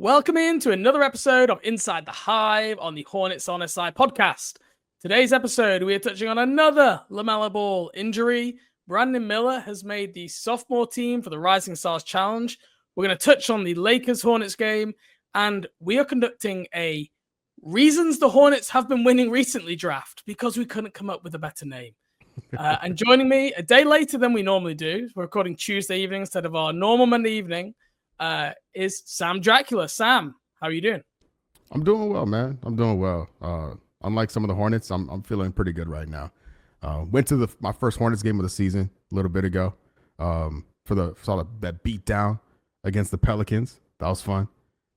Welcome into another episode of Inside the Hive on the Hornets on SI podcast. Today's episode, we are touching on another LaMelo Ball injury. Brandon Miller has made the sophomore team for the Rising Stars Challenge. We're going to touch on the Lakers-Hornets game, and we are conducting a reasons the Hornets have been winning recently draft because we couldn't come up with a better name. And joining me a day later than we normally do, we're recording Tuesday evening instead of our normal Monday evening, is Sam Dracula. Sam, how are you doing? I'm doing well, man. I'm doing well. Unlike some of the Hornets, I'm feeling pretty good right now. Went to my first Hornets game of the season a little bit ago. Saw that beat down against the Pelicans. That was fun.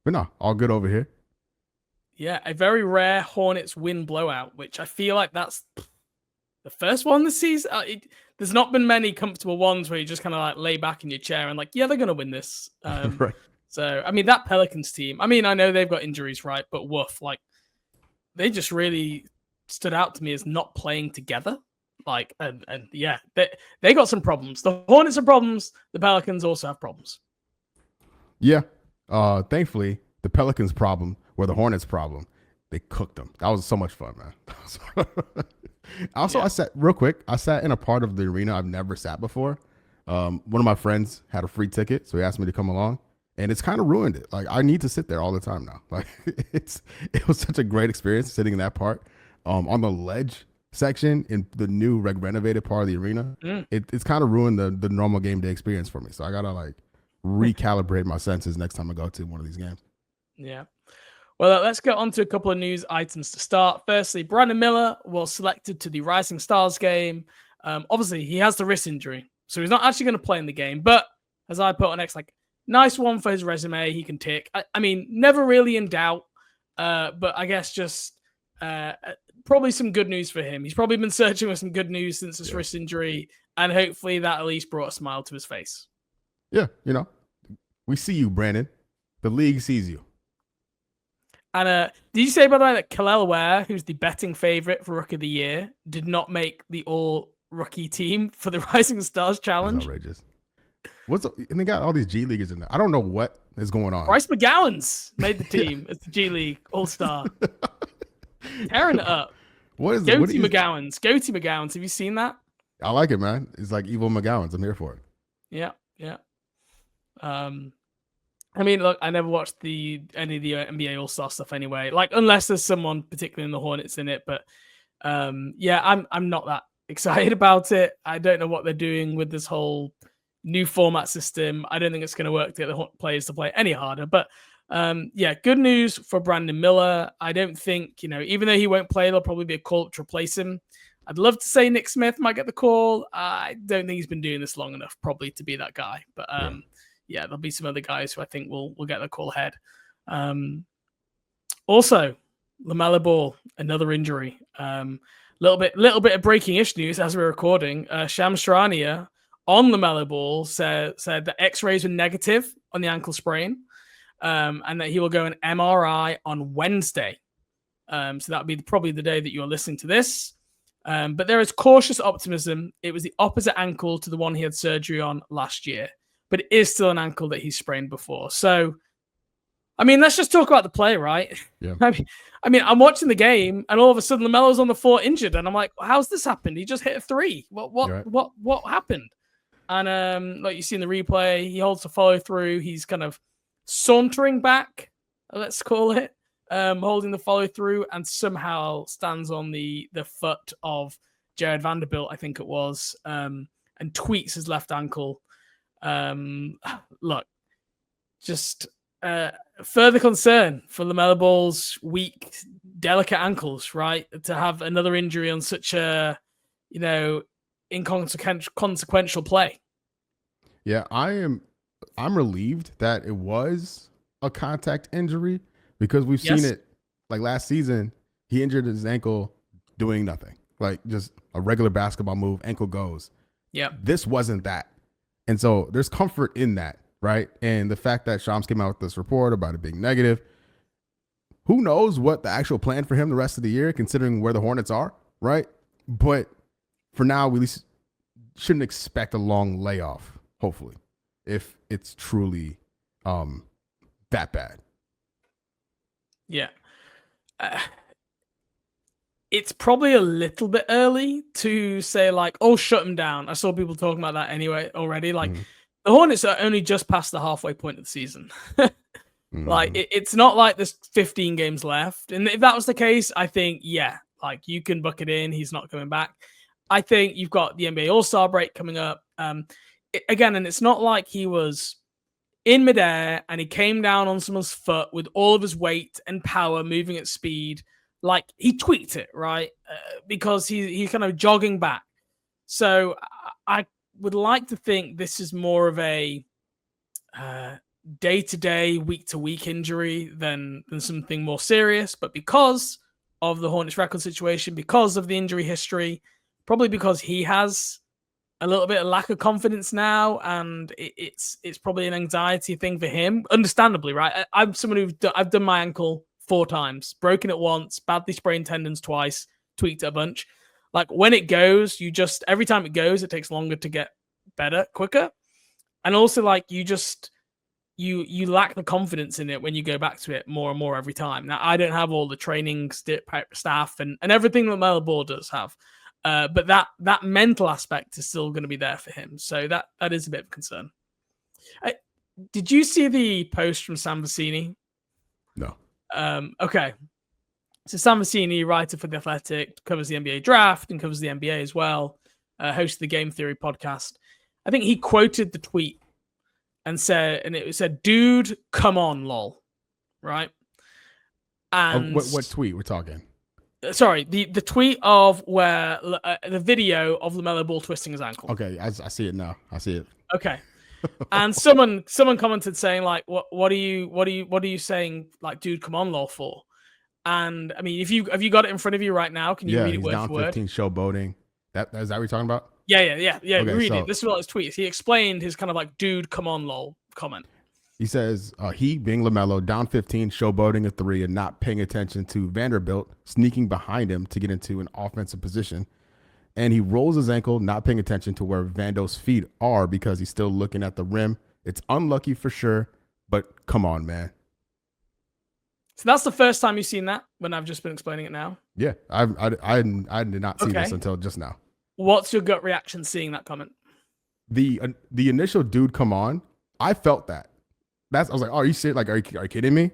But no, all good over here. Yeah, a very rare Hornets win blowout, which I feel like that's the first one this season. There's not been many comfortable ones where you just kind of like lay back in your chair and like, yeah, they're going to win this. Right. So, I mean, that Pelicans team, I mean, I know they've got injuries, right? But woof, like, they just really stood out to me as not playing together. Like, and yeah, they got some problems. The Hornets have problems. The Pelicans also have problems. Yeah. Thankfully, the Pelicans' problem were the Hornets' problem. They cooked them. That was so much fun, man. Also, yeah. I sat in a part of the arena I've never sat before. One of my friends had a free ticket, so he asked me to come along, and it's kind of ruined it. Like, I need to sit there all the time now. Like, it was such a great experience sitting in that part. On the ledge section in the new renovated part of the arena, it's kind of ruined the normal game day experience for me. So I gotta like recalibrate my senses next time I go to one of these games. Yeah. Well, let's get on to a couple of news items to start. Firstly, Brandon Miller was selected to the Rising Stars game. Obviously, he has the wrist injury, so he's not actually going to play in the game. But as I put on X, like, nice one for his resume. He can tick. I mean, never really in doubt, but I guess just probably some good news for him. He's probably been searching for some good news since his wrist injury, and hopefully that at least brought a smile to his face. Yeah, we see you, Brandon. The league sees you. And did you say, by the way, that Kel'el Ware, who's the betting favorite for Rookie of the Year, did not make the all-rookie team for the Rising Stars Challenge? That's outrageous. And they got all these G Leaguers in there. I don't know what is going on. Bryce McGowan's made the team as the G League All-Star. Tearing it up. What is Goatee McGowan's. Goatee McGowan's. Have you seen that? I like it, man. It's like evil McGowan's. I'm here for it. Yeah. I mean, look, I never watched any of the NBA All-Star stuff anyway. Like, unless there's someone particularly in the Hornets in it. But yeah, I'm not that excited about it. I don't know what they're doing with this whole new format system. I don't think it's going to work to get the players to play any harder. But yeah, good news for Brandon Miller. I don't think, even though he won't play, there'll probably be a call to replace him. I'd love to say Nick Smith might get the call. I don't think he's been doing this long enough probably to be that guy. But yeah, there'll be some other guys who I think will get the call ahead. Also, LaMelo Ball, another injury. Little bit of breaking-ish news as we're recording. Shams Charania on LaMelo Ball said that X-rays were negative on the ankle sprain, and that he will go an MRI on Wednesday. So that would be probably the day that you're listening to this. But there is cautious optimism. It was the opposite ankle to the one he had surgery on last year. But it is still an ankle that he's sprained before. So, I mean, let's just talk about the play, right? Yeah. I mean, I'm watching the game, and all of a sudden, LaMelo's on the floor injured, and I'm like, how's this happened? He just hit a three. What happened? And like you see in the replay, he holds the follow through. He's kind of sauntering back, let's call it, holding the follow through, and somehow stands on the foot of Jared Vanderbilt, I think it was, and tweaks his left ankle. Look, just further concern for LaMelo Ball's weak, delicate ankles, right? To have another injury on such a, inconsequential play. Yeah, I'm relieved that it was a contact injury because we've seen it like last season. He injured his ankle doing nothing, like just a regular basketball move, ankle goes. Yeah, this wasn't that. And so there's comfort in that, right? And the fact that Shams came out with this report about it being negative, who knows what the actual plan for him the rest of the year, considering where the Hornets are, right? But for now, we at least shouldn't expect a long layoff, hopefully, if it's truly that bad. Yeah. It's probably a little bit early to say like, oh, shut him down. I saw people talking about that anyway already. Like the Hornets are only just past the halfway point of the season. Like it's not like there's 15 games left. And if that was the case, I think, yeah, like you can book it in. He's not coming back. I think you've got the NBA All-Star break coming up. Again, and it's not like he was in midair and he came down on someone's foot with all of his weight and power moving at speed. Like he tweaked it, right? Because he's kind of jogging back. So I would like to think this is more of a day-to-day, week-to-week injury than something more serious. But because of the Hornets record situation, because of the injury history, probably because he has a little bit of lack of confidence now, and it's probably an anxiety thing for him. Understandably, right? I'm someone I've done my ankle 4 times, broken it once, badly sprained tendons twice, tweaked it a bunch. Like when it goes, every time it goes, it takes longer to get better, quicker. And also like you lack the confidence in it when you go back to it more and more every time. Now I don't have all the training staff and everything that LaMelo Ball does have. But that mental aspect is still going to be there for him. So that is a bit of a concern. Did you see the post from Sam Vecini? No. Okay. So Sam Vecini, writer for The Athletic, covers the NBA draft and covers the NBA as well, host of the Game Theory podcast. I think he quoted the tweet and it said, dude, come on, lol. Right? And what tweet we're talking? Sorry, the tweet of where the video of LaMelo Ball twisting his ankle. Okay, I see it now. I see it. Okay. And someone commented saying like, what are you saying like, dude, come on, lol for? And I mean, have you got it in front of you right now? Can you read it word down for 15, word? showboating. Is that what you're talking about? Yeah. Okay, Read it. This is what his tweets. He explained his kind of like, dude, come on, lol comment. He says, he, being LaMelo, down 15, showboating a 3 and not paying attention to Vanderbilt, sneaking behind him to get into an offensive position. And he rolls his ankle, not paying attention to where Vando's feet are because he's still looking at the rim. It's unlucky for sure, but come on, man. So that's the first time you've seen that when I've just been explaining it now? Yeah, I did not see this until just now. What's your gut reaction seeing that comment? The initial dude, come on, I felt that. I was like, oh, are you serious? Like, are you kidding me?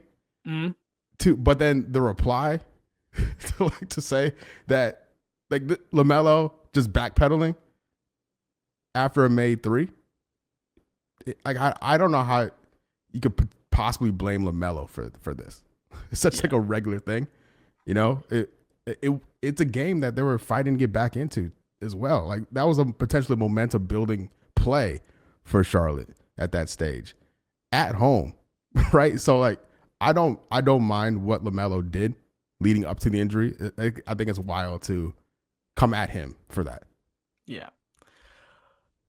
But then the reply to say that like LaMelo just backpedaling after a made 3. I don't know how you could possibly blame LaMelo for this. It's such like a regular thing, you know. It's a game that they were fighting to get back into as well. Like that was a potentially momentum building play for Charlotte at that stage. At home, right? So like, I don't mind what LaMelo did leading up to the injury. I think it's wild to come at him for that. Yeah,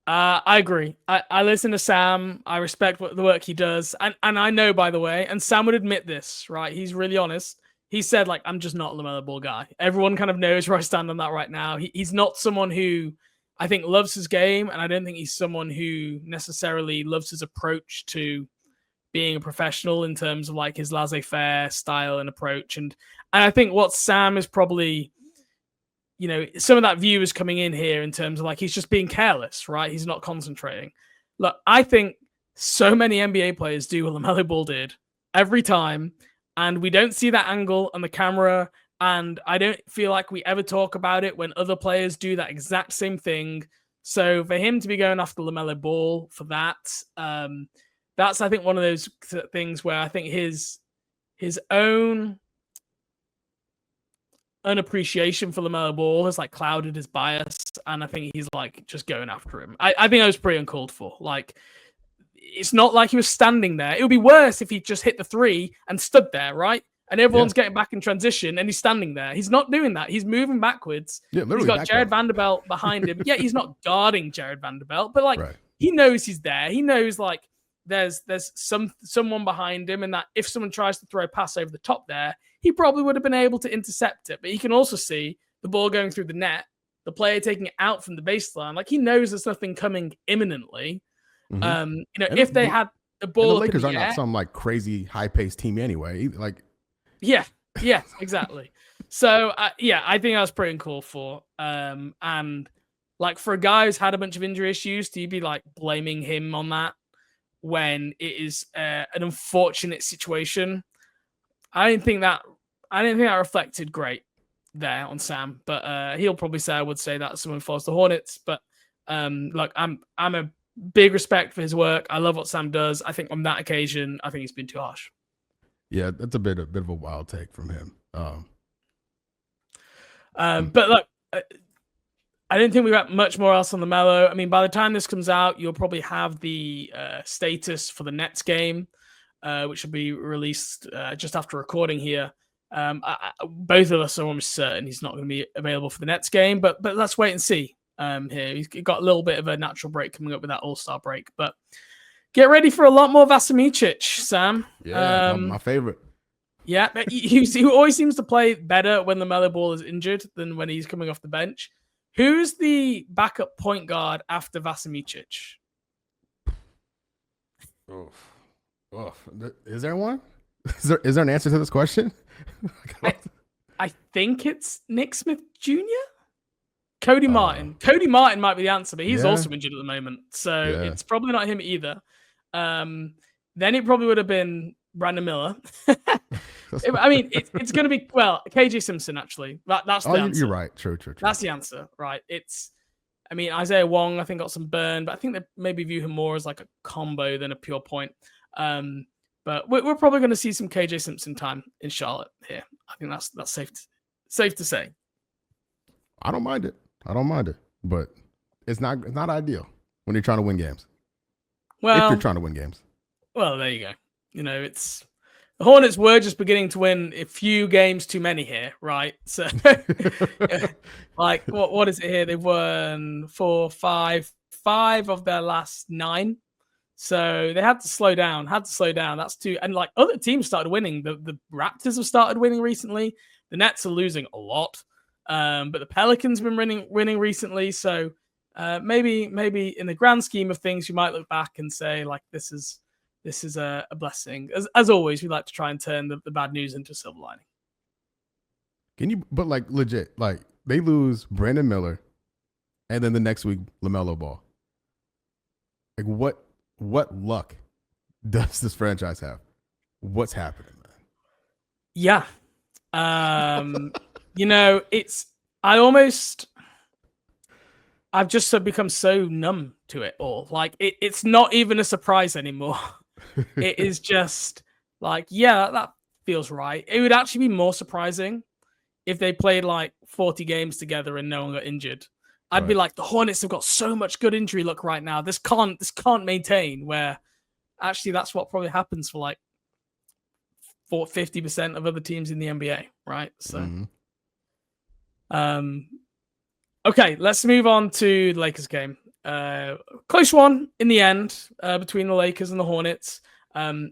I agree. I listen to Sam. I respect the work he does, and I know, by the way, and Sam would admit this, right? He's really honest. He said like, I'm just not a LaMelo Ball guy. Everyone kind of knows where I stand on that right now. He's not someone who I think loves his game, and I don't think he's someone who necessarily loves his approach to being a professional in terms of like his laissez-faire style and approach. And I think what Sam is probably, you know, some of that view is coming in here in terms of like, he's just being careless, right? He's not concentrating. Look, I think so many NBA players do what LaMelo Ball did every time. And we don't see that angle on the camera. And I don't feel like we ever talk about it when other players do that exact same thing. So for him to be going after LaMelo Ball for that, that's, I think, one of those things where I think his own unappreciation for LaMelo Ball has like clouded his bias, and I think he's like just going after him. I think that was pretty uncalled for. Like, it's not like he was standing there. It would be worse if he just hit the 3 and stood there, right? And everyone's getting back in transition, and he's standing there. He's not doing that. He's moving backwards. Yeah, he's got Jared Vanderbilt behind him. Yeah, he's not guarding Jared Vanderbilt, but like he knows he's there. He knows like there's someone behind him, and that if someone tries to throw a pass over the top there, he probably would have been able to intercept it. But he can also see the ball going through the net, the player taking it out from the baseline. Like, he knows there's nothing coming imminently. You know, and if they had the ball, the Lakers are not some like crazy high-paced team anyway. Like, Yeah, exactly. So I think that's pretty cool for. And like for a guy who's had a bunch of injury issues, do you be like blaming him on that when it is an unfortunate situation? I didn't think that reflected great there on Sam, but he'll probably say I would say that someone follows the Hornets. But look, I'm a big respect for his work. I love what Sam does. I think on that occasion, I think he's been too harsh. Yeah, that's a bit of a wild take from him. But look, I didn't think we got much more else on LaMelo. I mean, by the time this comes out, you'll probably have the status for the Nets game, which will be released just after recording here. Both of us are almost certain he's not going to be available for the Nets game, but let's wait and see. Here he's got a little bit of a natural break coming up with that All-Star break, but get ready for a lot more Vasiljevic, Sam. Yeah, my favorite. Yeah, he always seems to play better when LaMelo Ball is injured than when he's coming off the bench. Who's the backup point guard after Vasiljevic? Is there one? Is there an answer to this question? I think it's Nick Smith Jr. Cody Martin. Cody Martin might be the answer, but he's also injured at the moment. So it's probably not him either. Then it probably would have been Brandon Miller. I mean, it's going to be, KJ Simpson, actually. That's the answer. You're right. True. That's the answer, right? Isaiah Wong, I think, got some burn, but I think they maybe view him more as like a combo than a pure point. But we're probably going to see some KJ Simpson time in Charlotte here. I think that's safe to say. I don't mind it, but it's not ideal when you're trying to win games. Well, if you're trying to win games. Well, there you go. The Hornets were just beginning to win a few games too many here, right? So, like, what is it here? They've won 5 of their last 9. So they had to slow down. That's too. And like other teams started winning. The Raptors have started winning recently. The Nets are losing a lot. But the Pelicans have been winning recently. So maybe in the grand scheme of things, you might look back and say, like, this is a blessing. As always, we like to try and turn the bad news into a silver lining. But like legit, like they lose Brandon Miller, and then the next week LaMelo Ball. Like what luck does this franchise have? What's happening, man? Yeah, I've just become so numb to it all. Like it's not even a surprise anymore. It is just like, yeah, that feels right. It would actually be more surprising if they played like 40 games together and no one got injured. I'd be like, the Hornets have got so much good injury luck right now. This can't maintain. Where actually that's what probably happens for like 50% of other teams in the NBA, right? So, okay, let's move on to the Lakers game. Close one in the end between the Lakers and the Hornets.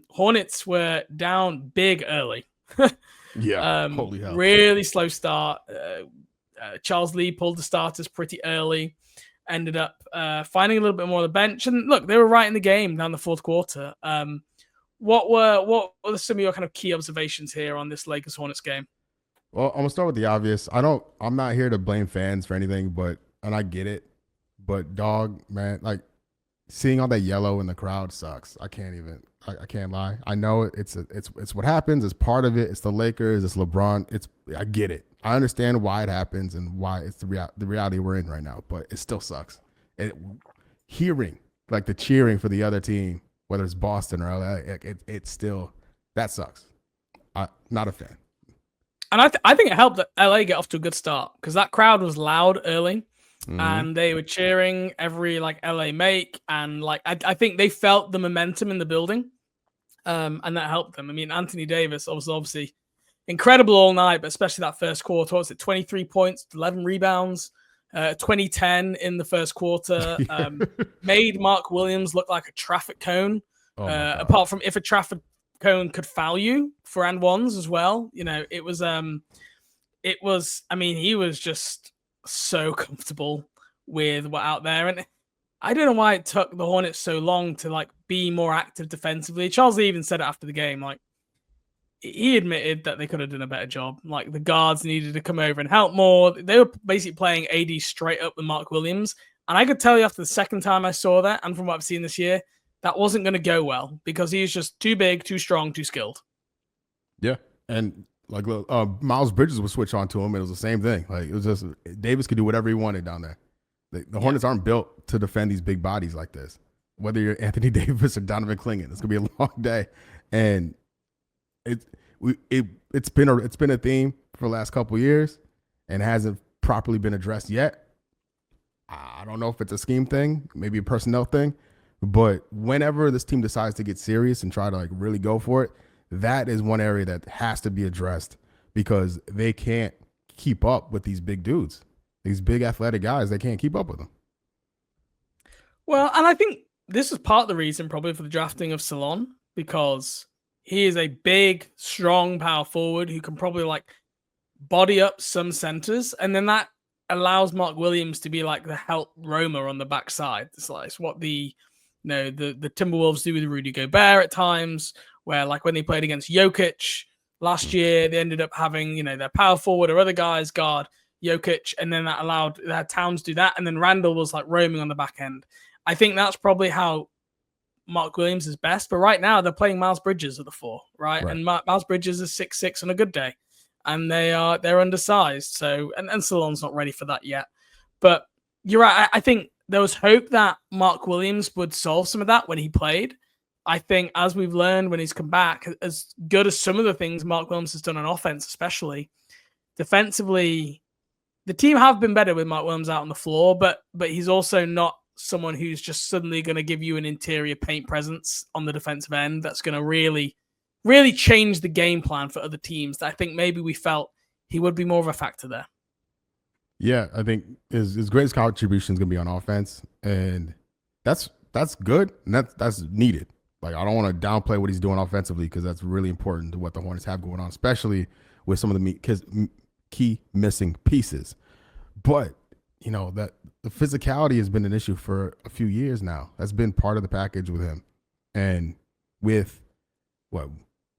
Hornets were down big early. Holy hell. Really slow start. Charles Lee pulled the starters pretty early. Ended up finding a little bit more on the bench. And look, they were right in the game down the fourth quarter. What were some of your kind of key observations here on this Lakers Hornets game? Well, I'm gonna start with the obvious. I'm not here to blame fans for anything, and I get it. But dog, man, like seeing all that yellow in the crowd sucks. I can't lie. I know it's what happens. It's part of it. It's the Lakers. It's LeBron. I get it. I understand why it happens and why it's the reality we're in right now. But it still sucks. Hearing like the cheering for the other team, whether it's Boston or LA, it's still that sucks. I'm not a fan. And I think it helped that LA get off to a good start because that crowd was loud early. And they were cheering every like LA make, and like I think they felt the momentum in the building, and that helped them. I mean, Anthony Davis was obviously incredible all night, but especially that first quarter. Was it 23 points, 11 rebounds, 20-10 in the first quarter? Made Mark Williams look like a traffic cone. Apart from if a traffic cone could foul you for and ones as well, it was. I mean, he was just so comfortable with what out there, and I don't know why it took the Hornets so long to like be more active defensively. Charles Lee even said it after the game, like he admitted that they could have done a better job. Like the guards needed to come over and help more. They were basically playing AD straight up with Mark Williams. And I could tell you after the second time I saw that, and from what I've seen this year, that wasn't going to go well because he's just too big, too strong, too skilled. Yeah. And like Miles Bridges was switch on to him, and it was the same thing. Like it was just Davis could do whatever he wanted down there. The Hornets aren't built to defend these big bodies like this. Whether you're Anthony Davis or Donovan Clingan, it's gonna be a long day. And it's been a theme for the last couple of years, and hasn't properly been addressed yet. I don't know if it's a scheme thing, maybe a personnel thing, but whenever this team decides to get serious and try to like really go for it, that is one area that has to be addressed because they can't keep up with these big dudes, these big athletic guys. They can't keep up with them. Well, and I think this is part of the reason probably for the drafting of Salaun, because he is a big, strong power forward who can probably like body up some centers, and then that allows Mark Williams to be like the help roamer on the backside. It's like it's what the Timberwolves do with Rudy Gobert at times, where like when they played against Jokic last year, they ended up having their power forward or other guys guard Jokic, and then that had Towns do that, and then Randall was like roaming on the back end. I think that's probably how Mark Williams is best, but right now they're playing Miles Bridges at the 4, right? And Miles Bridges is 6'6" on a good day, and they're undersized. So and Salaun's not ready for that yet. But you're right. I think there was hope that Mark Williams would solve some of that when he played. I think as we've learned when he's come back, as good as some of the things Mark Williams has done on offense, especially defensively, the team have been better with Mark Williams out on the floor, but he's also not someone who's just suddenly going to give you an interior paint presence on the defensive end that's going to really, really change the game plan for other teams. That I think maybe we felt he would be more of a factor there. Yeah, I think his greatest contribution is going to be on offense, and that's good, and that's needed. Like I don't want to downplay what he's doing offensively because that's really important to what the Hornets have going on, especially with some of the key missing pieces. But that the physicality has been an issue for a few years now. That's been part of the package with him. And with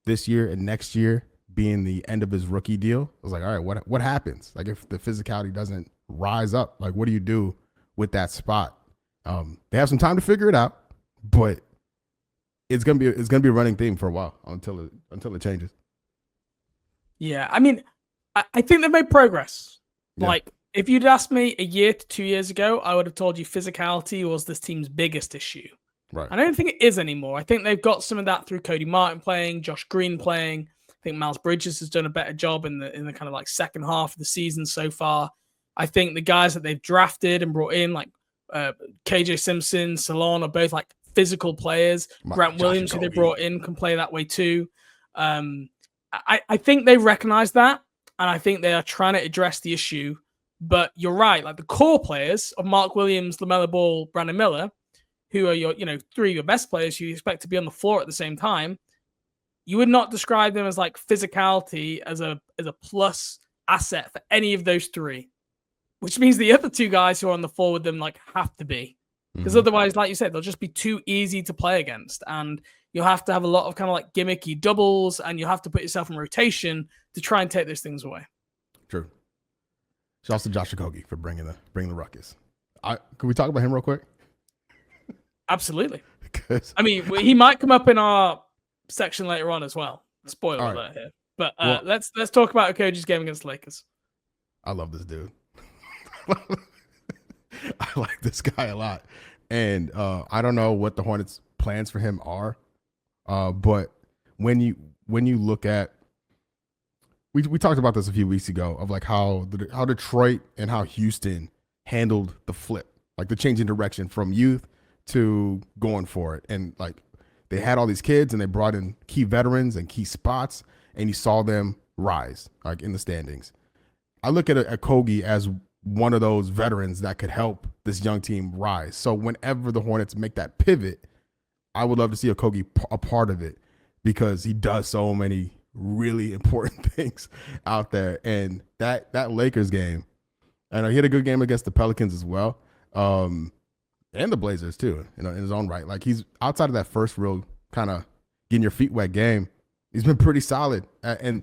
this year and next year being the end of his rookie deal, I was like, all right, what happens? Like if the physicality doesn't rise up, like what do you do with that spot? They have some time to figure it out, but it's gonna be a running theme for a while until it changes. Yeah, I mean, I think they've made progress. Yeah. Like if you'd asked me a year to 2 years ago, I would have told you physicality was this team's biggest issue. Right. I don't think it is anymore. I think they've got some of that through Cody Martin playing, Josh Green playing. I think Miles Bridges has done a better job in the kind of like second half of the season so far. I think the guys that they've drafted and brought in, like KJ Simpson, Salaun, are both like physical players. Grant Williams, who they brought in, can play that way too. I think they recognize that, and I think they are trying to address the issue. But you're right, like the core players of Mark Williams, LaMelo Ball, Brandon Miller, who are your, 3 of your best players who you expect to be on the floor at the same time, you would not describe them as like physicality as a plus asset for any of those 3, which means the other 2 guys who are on the floor with them like have to be, because otherwise, like you said, they'll just be too easy to play against, and you'll have to have a lot of kind of like gimmicky doubles, and you'll have to put yourself in rotation to try and take those things away. True. Shouts to Josh Okogie for bringing the ruckus. Can we talk about him real quick? Absolutely. I mean, he might come up in our section later on as well. Spoiler alert here. But let's talk about Okogie's game against the Lakers. I love this dude. I like this guy a lot. And I don't know what the Hornets' plans for him are. But when you look at, we talked about this a few weeks ago of like how Detroit and how Houston handled the flip, like the change in direction from youth to going for it. And like they had all these kids and they brought in key veterans and key spots, and you saw them rise like in the standings. I look at Okogie as one of those veterans that could help this young team rise. So whenever the Hornets make that pivot, I would love to see Okogie a part of it because he does so many really important things out there. And that Lakers game, and he had a good game against the Pelicans as well, and the Blazers too, in his own right. Like he's outside of that first real kind of getting your feet wet game, He's been pretty solid, and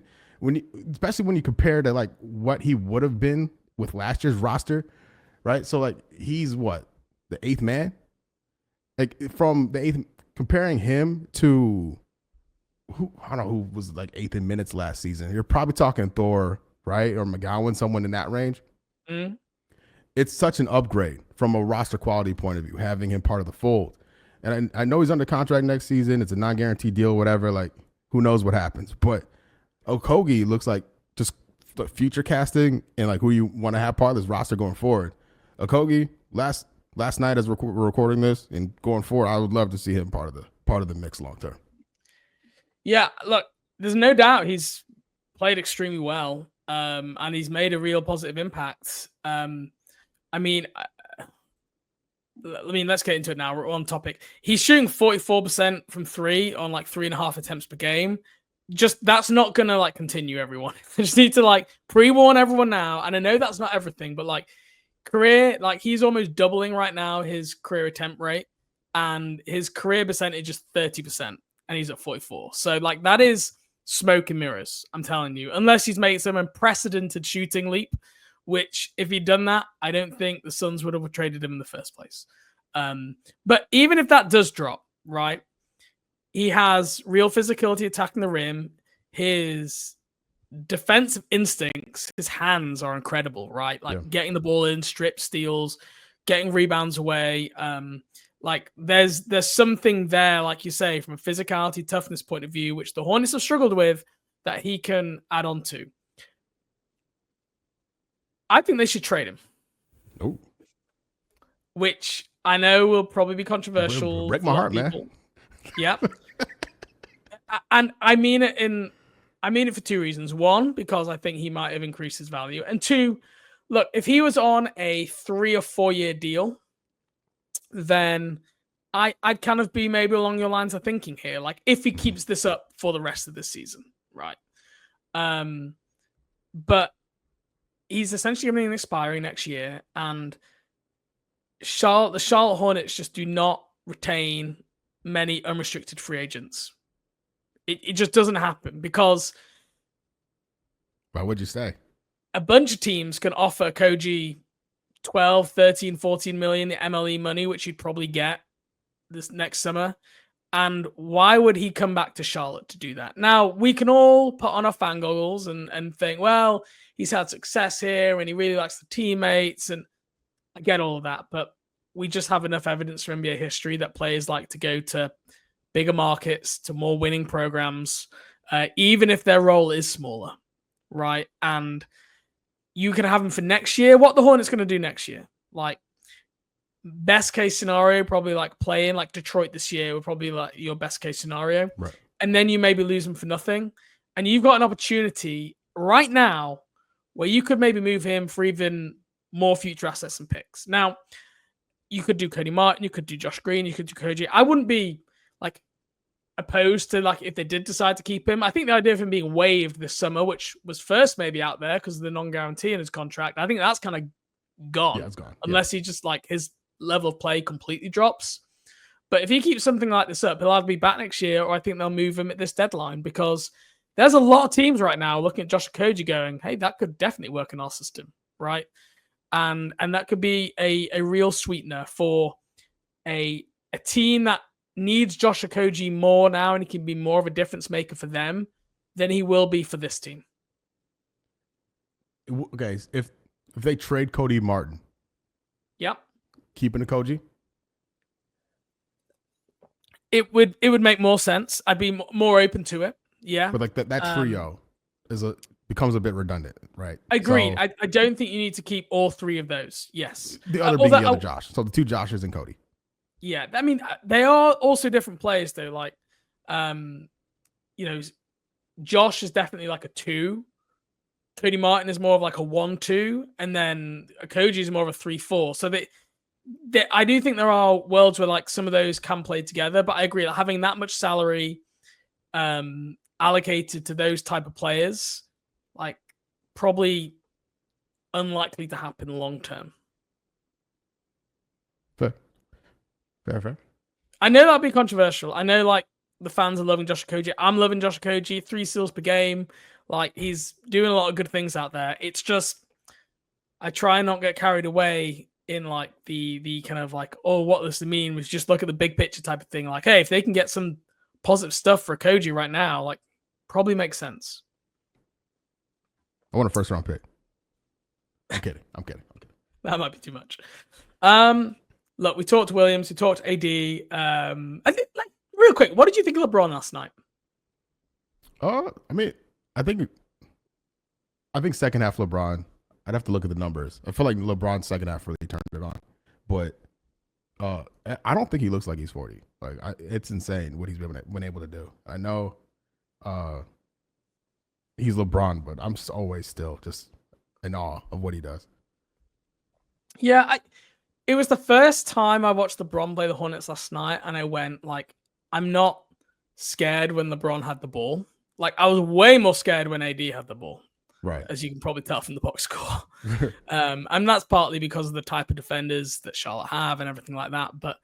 especially when you compare to like what he would have been with last year's roster, right? So like he's what, the 8th man, like from the 8th, comparing him to who, I don't know who was like 8th in minutes last season. You're probably talking Thor, right, or McGowan, someone in that range. Mm. It's such an upgrade from a roster quality point of view, having him part of the fold. And I know he's under contract next season. It's a non-guaranteed deal, whatever. Like, who knows what happens? But Okogie looks like just the future casting and like who you want to have part of this roster going forward. Okogie, last night as we're recording this and going forward, I would love to see him part of the mix long term. Yeah, look, there's no doubt he's played extremely well, and he's made a real positive impact. I mean, let's get into it now. We're on topic. He's shooting 44% from 3 on like 3.5 attempts per game. Just that's not gonna like continue, everyone. I just need to like pre-warn everyone now. And I know that's not everything, but like career, like he's almost doubling right now his career attempt rate, and his career percentage is 30%, and he's at 44. So like that is smoke and mirrors, I'm telling you. Unless he's made some unprecedented shooting leap, which if he'd done that, I don't think the Suns would have traded him in the first place. But even if that does drop, right, he has real physicality attacking the rim. His defensive instincts, his hands are incredible, right? Like getting the ball in, strip steals, getting rebounds away. Like there's something there, like you say, from a physicality, toughness point of view, which the Hornets have struggled with, that he can add on to. I think they should trade him. Oh. Which I know will probably be controversial. Break my heart, man. Yep. And I mean it for 2 reasons. One, because I think he might have increased his value. And 2, look, if he was on a 3 or 4 year deal, then I'd kind of be maybe along your lines of thinking here. Like if he keeps this up for the rest of this season, right? But he's essentially going to be expiring next year, and the Charlotte Hornets just do not retain many unrestricted free agents. It just doesn't happen because... Why would you say? A bunch of teams can offer Okogie 12, 13, 14 million MLE money, which you'd probably get this next summer. And why would he come back to Charlotte to do that? Now, we can all put on our fan goggles and think, well, he's had success here and he really likes the teammates. And I get all of that. But we just have enough evidence from NBA history that players like to go to bigger markets, to more winning programs, even if their role is smaller, right? And you can have him for next year. What the Hornets going to do next year? Like, best case scenario, probably like playing like Detroit this year would probably like your best case scenario. Right. And then you maybe lose him for nothing. And you've got an opportunity right now where you could maybe move him for even more future assets and picks. Now, you could do Cody Martin, you could do Josh Green, you could do Okogie. I wouldn't be like opposed to like if they did decide to keep him. I think the idea of him being waived this summer, which was first maybe out there because of the non-guarantee in his contract, I think that's kind of gone. Yeah, it's gone. Unless he just like his level of play completely drops. But if he keeps something like this up, he'll either be back next year or I think they'll move him at this deadline because there's a lot of teams right now looking at Josh Okogie going, hey, that could definitely work in our system, right? And that could be a real sweetener for a team that needs Josh Okogie more now and he can be more of a difference maker for them than he will be for this team. Okay, if they trade Cody Martin, yep, keeping Okogie, it would make more sense. I'd be more open to it. Yeah, but like that trio becomes a bit redundant, right? Agreed. So, I don't think you need to keep all 3 of those. Yes, the other being the other Josh. So the 2 Joshes and Cody. Yeah, I mean they are also different players though. Like, you know, Josh is definitely like a 2. Cody Martin is more of like a 1-2, and then Okogie is more of a 3-4. So I do think there are worlds where like some of those can play together, but I agree that having that much salary allocated to those type of players, like probably unlikely to happen long term. Fair. I know that'd be controversial. I know like the fans are loving Josh Okogie. I'm loving Josh Okogie. 3 steals per game. Like, he's doing a lot of good things out there. It's just, I try and not get carried away in like the kind of like, oh, what does it mean? We just look at the big picture type of thing. Like, hey, if they can get some positive stuff for Okogie right now, like, probably makes sense. I want a first round pick. I'm kidding. That might be too much. Look, we talked to Williams, we talked AD. I think, like, real quick, what did you think of LeBron last night? I mean, I think second half LeBron. I'd have to look at the numbers. I feel like LeBron's second half really turned it on, but I don't think he looks like he's 40. Like, it's insane what he's been able to do. I know he's LeBron, but I'm always still just in awe of what he does. Yeah, it was the first time I watched LeBron play the Hornets last night, and I went, like, I'm not scared when LeBron had the ball. Like, I was way more scared when AD had the ball. Right. As you can probably tell from the box score. And that's partly because of the type of defenders that Charlotte have and everything like that. But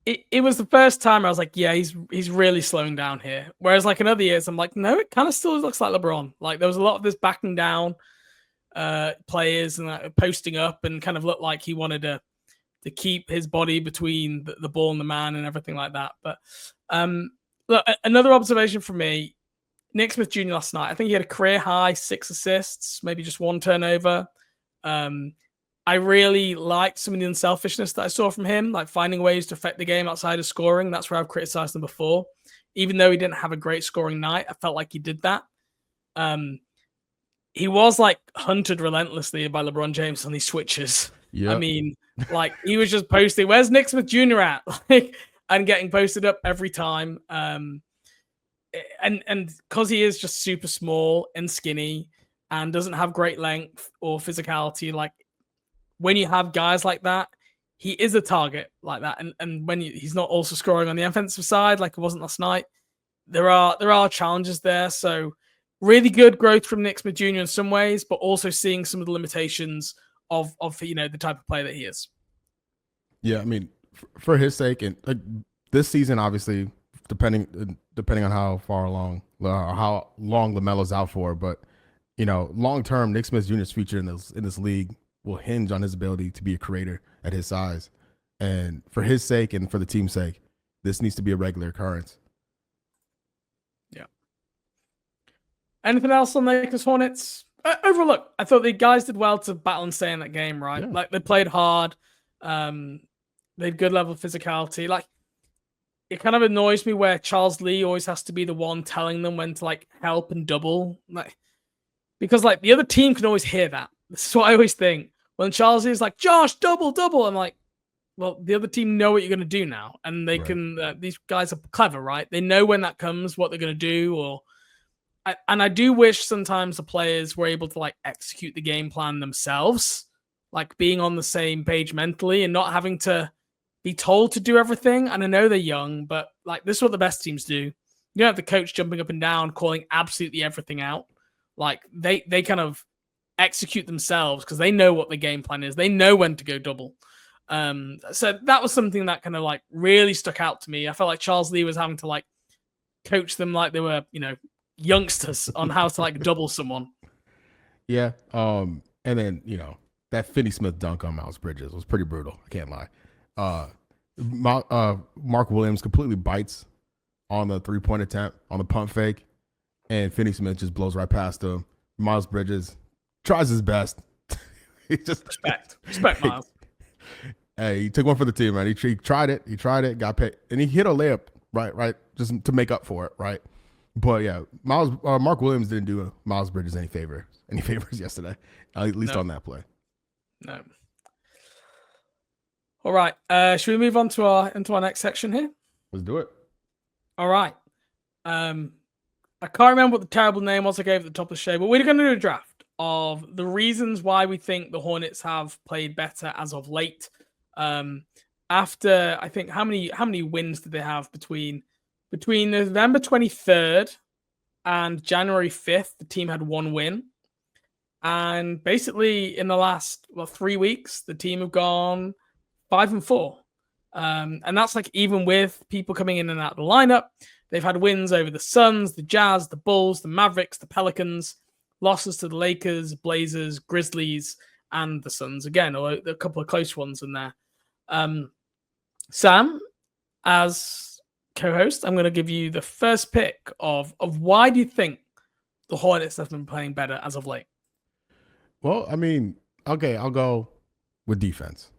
it was the first time I was like, yeah, he's really slowing down here. Whereas like in other years, I'm like, no, it kind of still looks like LeBron. Like there was a lot of this backing down players and posting up and kind of looked like he wanted to keep his body between the ball and the man and everything like that. But look, another observation from me, Nick Smith Jr. last night, I think he had a career high 6 assists, maybe just 1 turnover. I really liked some of the unselfishness that I saw from him, like finding ways to affect the game outside of scoring. That's where I've criticized him before. Even though he didn't have a great scoring night, I felt like he did that. He was like hunted relentlessly by LeBron James on these switches. Yep. I mean, like he was just posting, where's Nick Smith Jr. at? And getting posted up every time. And because he is just super small and skinny and doesn't have great length or physicality, like when you have guys like that, he is a target like that. And when he's not also scoring on the offensive side, like it wasn't last night, there are challenges there. So really good growth from Nick Smith Jr. in some ways, but also seeing some of the limitations of the type of player that he is. Yeah, I mean, for his sake, and like this season, obviously, depending on how far along or how long LaMelo's out for, but long term, Nick Smith Jr.'s future in this league will hinge on his ability to be a creator at his size. And for his sake and for the team's sake, this needs to be a regular occurrence. Yeah. Anything else on the Lakers Hornets? Overlook. I thought the guys did well to battle and stay in that game, right? Yeah. Like they played hard. They had good level of physicality. Like it kind of annoys me where Charles Lee always has to be the one telling them when to like help and double. Like because like the other team can always hear that. This is what I always think. When Charles Lee is like, Josh, double, I'm like, well, the other team know what you're going to do now. And they can, these guys are clever, right? They know when that comes, what they're going to do. And I do wish sometimes the players were able to like execute the game plan themselves, like being on the same page mentally and not having to be told to do everything. And I know they're young, but like this is what the best teams do. You don't have the coach jumping up and down, calling absolutely everything out. Like they kind of execute themselves because they know what the game plan is. They know when to go double. So that was something that kind of like really stuck out to me. I felt like Charles Lee was having to like coach them like they were, youngsters on how to like double someone. Yeah. And then, that Finney Smith dunk on Miles Bridges was pretty brutal. I can't lie. Mark Williams completely bites on the 3-point attempt on the pump fake, and Finney Smith just blows right past him. Miles Bridges tries his best. He just respect Miles. Hey, he took one for the team, man. He tried it, got paid, and he hit a layup, right, just to make up for it, right. But yeah, Mark Williams didn't do Miles Bridges any favors yesterday, at least on that play. No. All right, should we move on to into our next section here? Let's do it. All right. I can't remember what the terrible name was I gave at the top of the show, but we're going to do a draft of the reasons why we think the Hornets have played better as of late. After I think how many wins did they have between November 23rd and January 5th? The team had 1 win, and basically in the last 3 weeks, the team have gone 5-4. And that's like even with people coming in and out of the lineup, they've had wins over the Suns, the Jazz, the Bulls, the Mavericks, the Pelicans, losses to the Lakers, Blazers, Grizzlies, and the Suns again, or a couple of close ones in there. Sam, as co-host, I'm going to give you the first pick of why do you think the Hornets have been playing better as of late? Well, I mean, okay, I'll go with defense.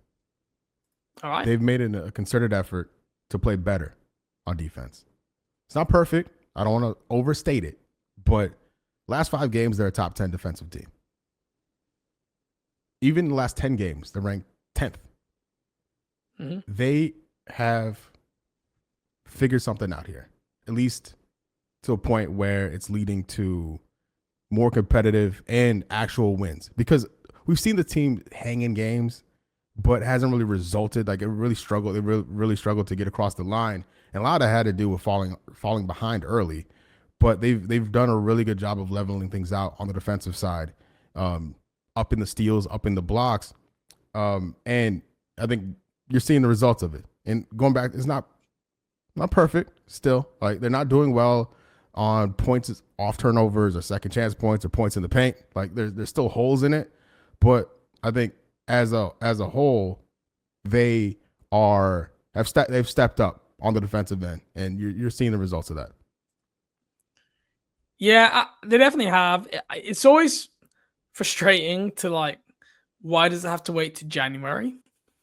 All right. They've made a concerted effort to play better on defense. It's not perfect. I don't want to overstate it, but last 5 games, they're a top 10 defensive team. Even in the last 10 games, they're ranked 10th. Mm-hmm. They have figured something out here, at least to a point where it's leading to more competitive and actual wins. Because we've seen the team hang in games, but hasn't really resulted. Like, it really struggled. They really struggled to get across the line. And a lot of that had to do with falling behind early. But they've done a really good job of leveling things out on the defensive side, up in the steals, up in the blocks. And I think you're seeing the results of it. And going back, it's not perfect still. Like, they're not doing well on points off turnovers or second chance points or points in the paint. Like, there's still holes in it. But I think as a whole, they've stepped up on the defensive end, and you're seeing the results of that. Yeah, they definitely have. It's always frustrating to, like, why does it have to wait to January?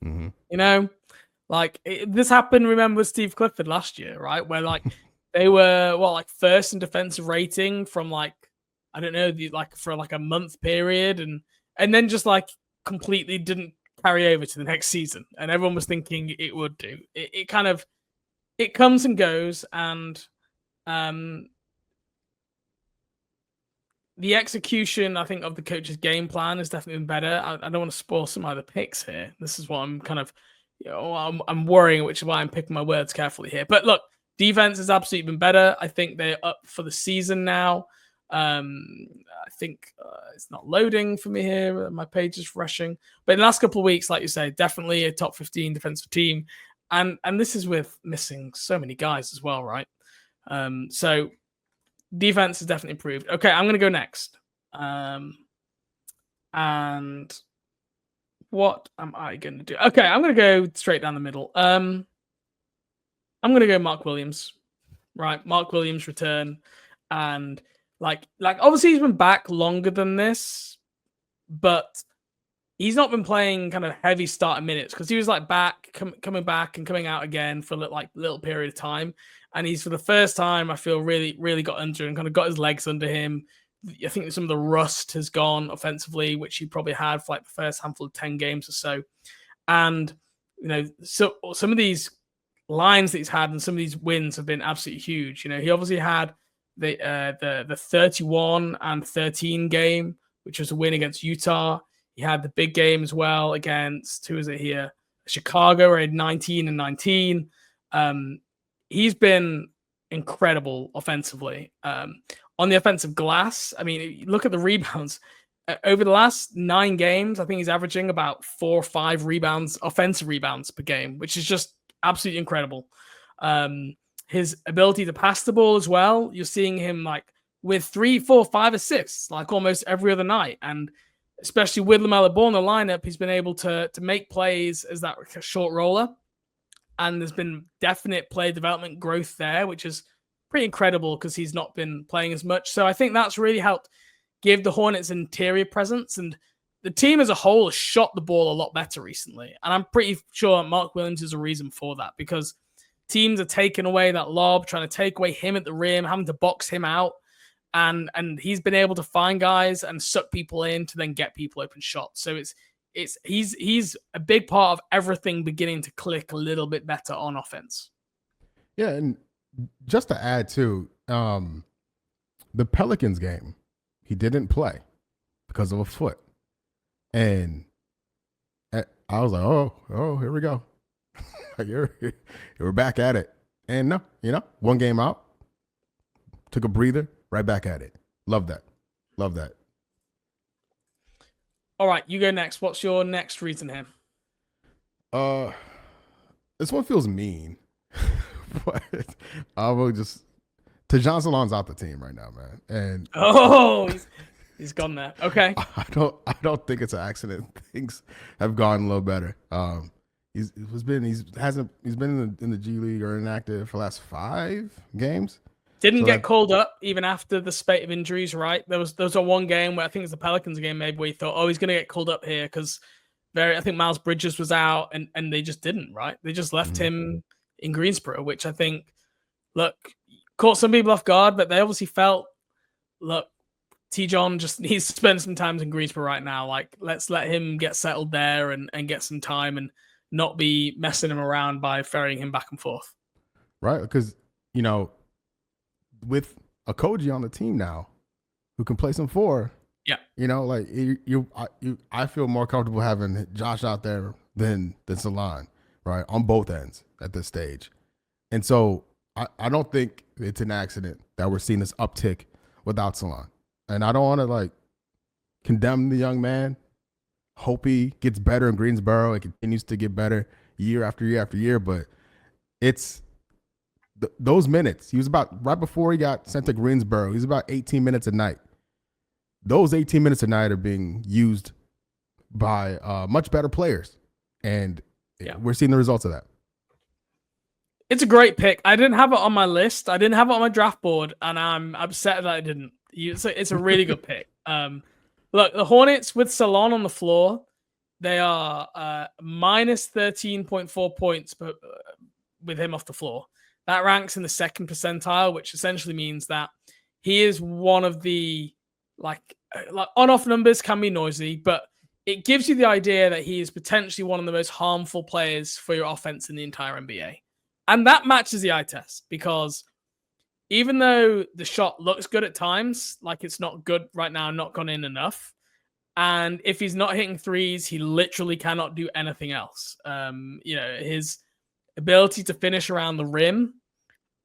Mm-hmm. You know, like this happened, remember, with Steve Clifford last year, right? Where like they were first in defensive rating from like, I don't know, for like a month period, and then just like completely didn't carry over to the next season. And everyone was thinking it would do. It kind of, it comes and goes, and the execution, I think, of the coach's game plan has definitely been better. I don't want to spoil some other picks here. This is what I'm kind of, I'm worrying, which is why I'm picking my words carefully here. But look, defense has absolutely been better. I think they're up for the season now. I think it's not loading for me here. My page is refreshing. But in the last couple of weeks, like you say, definitely a top 15 defensive team. And this is with missing so many guys as well, right? So defense has definitely improved. Okay, I'm going to go next. And what am I going to do? Okay, I'm going to go straight down the middle. I'm going to go Mark Williams. Right, Mark Williams return. And like obviously he's been back longer than this, but he's not been playing kind of heavy starting minutes because he was like coming back and coming out again for like little period of time. And he's, for the first time, I feel really, really got under and kind of got his legs under him. I think some of the rust has gone offensively, which he probably had for like the first handful of 10 games or so. And, so some of these lines that he's had and some of these wins have been absolutely huge. He obviously had the 31 and 13 game, which was a win against Utah. He had the big game as well against, who is it here? Chicago, where he had 19 and 19. He's been incredible offensively. On the offensive glass, I mean, look at the rebounds. Over the last 9 games, I think he's averaging about 4 or 5 rebounds, offensive rebounds per game, which is just absolutely incredible. His ability to pass the ball as well, you're seeing him like with 3, 4, 5 assists, like almost every other night. And especially with LaMelo Ball in the lineup, he's been able to make plays as that short roller. And there's been definite play development growth there, which is pretty incredible because he's not been playing as much. So I think that's really helped give the Hornets interior presence. And the team as a whole has shot the ball a lot better recently. And I'm pretty sure Mark Williams is a reason for that, because teams are taking away that lob, trying to take away him at the rim, having to box him out. And he's been able to find guys and suck people in to then get people open shots. So he's a big part of everything beginning to click a little bit better on offense. Yeah, and just to add to the Pelicans game, he didn't play because of a foot, and I was like, oh, here we go, we're back at it. And no, 1 game out, took a breather, right back at it. Love that. All right, you go next. What's your next reason here? This one feels mean, but I will just. Tajon Salaun's out the team right now, man, and he's gone there. Okay, I don't think it's an accident. Things have gone a little better. He's been in the G League or inactive for the last 5 games. Didn't get called up even after the spate of injuries, right? There was a one game where I think it's the Pelicans game maybe where you thought, oh, he's going to get called up here because I think Miles Bridges was out and they just didn't, right? They just left him in Greensboro, which I think, look, caught some people off guard, but they obviously felt, look, T-John just needs to spend some time in Greensboro right now. Like, let's let him get settled there and get some time and not be messing him around by ferrying him back and forth. Right, because, with Okogie on the team now, who can play some 4, like I feel more comfortable having Josh out there than Salaun, right, on both ends at this stage. And so I don't think it's an accident that we're seeing this uptick without Salaun. And I don't want to condemn the young man. Hope he gets better in Greensboro and continues to get better year after year after year. But it's those minutes. He was about, right before he got sent to Greensboro, he was about 18 minutes a night. Those 18 minutes a night are being used by much better players. And we're seeing the results of that. It's a great pick. I didn't have it on my list. I didn't have it on my draft board, and I'm upset that I didn't. It's a really good pick. Look, the Hornets with Salaun on the floor, they are minus 13.4 points with him off the floor. That ranks in the 2nd percentile, which essentially means that he is one of the like on-off numbers can be noisy, but it gives you the idea that he is potentially one of the most harmful players for your offense in the entire NBA. And that matches the eye test because even though the shot looks good at times, like it's not good right now, not gone in enough. And if he's not hitting threes, he literally cannot do anything else. His ability to finish around the rim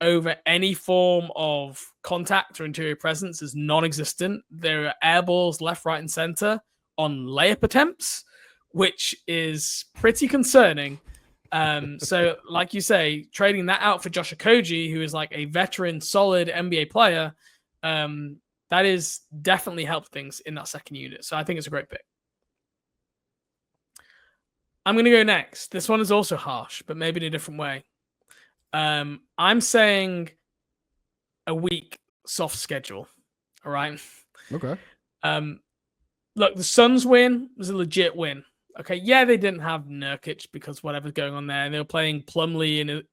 over any form of contact or interior presence is non-existent. There are air balls left, right, and center on layup attempts, which is pretty concerning. So like you say, trading that out for Josh Okogie, who is like a veteran, solid NBA player, that is definitely helped things in that second unit. So I think it's a great pick. I'm going to go next. This one is also harsh, but maybe in a different way. I'm saying a weak, soft schedule. All right. Okay. Look, the Suns win was a legit win. Okay, yeah, they didn't have Nurkic because whatever's going on there. And they were playing Plumlee and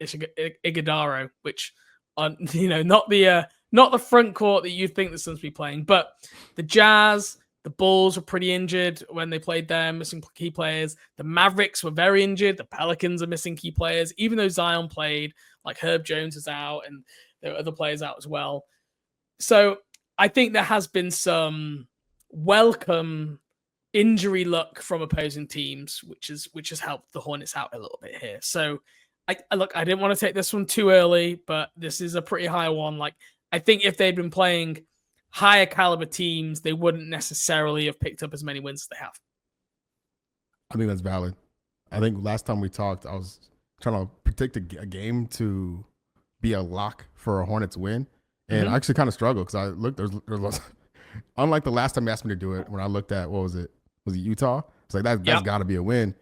Iguodaro, which are not the front court that you'd think the Suns would be playing. But the Jazz, the Bulls were pretty injured when they played them, missing key players. The Mavericks were very injured. The Pelicans are missing key players. Even though Zion played, like Herb Jones is out, and there are other players out as well. So I think there has been some welcome injury luck from opposing teams, which has helped the Hornets out a little bit here. So I didn't want to take this one too early, but this is a pretty high one. Like, I think if they'd been playing higher caliber teams, they wouldn't necessarily have picked up as many wins as they have. I think that's valid. I think last time we talked, I was trying to predict a game to be a lock for a Hornets win. And I actually kind of struggled because I looked, there's unlike the last time you asked me to do it, when I looked at, what was it? Was it Utah? It's like, that's got to be a win.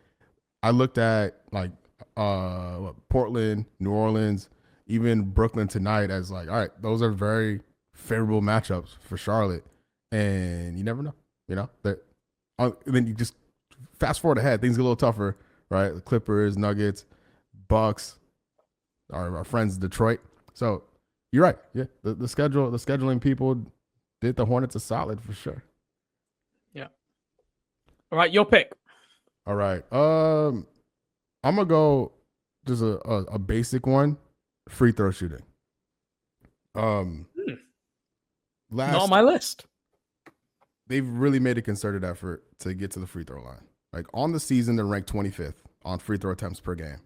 I looked at Portland, New Orleans, even Brooklyn tonight as like, all right, those are very favorable matchups for Charlotte. And you never know, that. Then you just fast forward ahead, things get a little tougher, right? The Clippers, Nuggets, Bucks, our friends Detroit. So you're right. Yeah, the scheduling people did the Hornets a solid for sure. Yeah. All right, your pick. All right. I'm gonna go just a basic one, free throw shooting. Not on my list. They've really made a concerted effort to get to the free throw line. Like, on the season, they're ranked 25th on free throw attempts per game.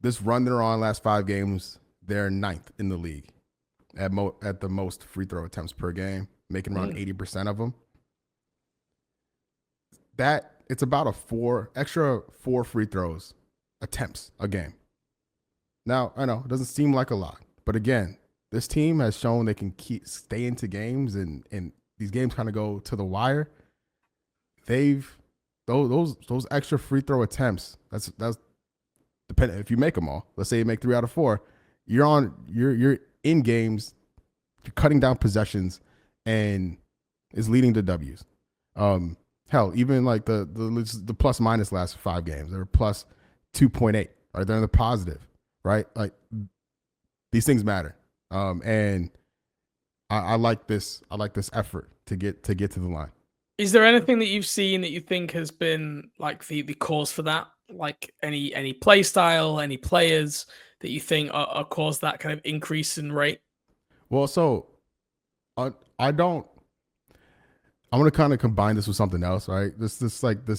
This run they're on last 5 games, they're 9th in the league at the most free throw attempts per game, making around 80% of them. That it's about extra 4 free throws attempts a game. Now, I know it doesn't seem like a lot, but again, this team has shown they can stay into games, and these games kind of go to the wire. Those extra free throw attempts. That's depending if you make them all. Let's say you make 3 out of 4, you're in games, you're cutting down possessions, and is leading to W's. Hell, even like the plus minus last 5 games, they're plus 2.8. Right, they're in the positive. Right, like these things matter, and I like this. I like this effort to get to the line. Is there anything that you've seen that you think has been like the cause for that? Like any play style, any players that you think are caused that kind of increase in rate? Well, so I don't. I'm gonna kind of combine this with something else, right? This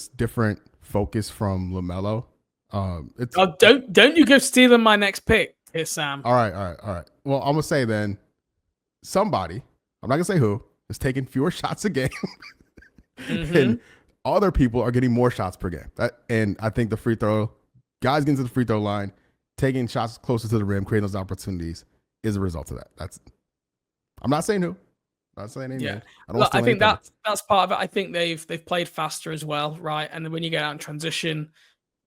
different focus from LaMelo. Don't you go stealing my next pick here, Sam. All right. Well, I'm gonna say then somebody, I'm not gonna say who, is taking fewer shots a game. And other people are getting more shots per game. And I think the free throw guys getting to the free throw line, taking shots closer to the rim, creating those opportunities is a result of that. I'm not saying who. I'm not saying anything. Yeah. I think that's part of it. I think they've played faster as well, right? And then when you get out in transition,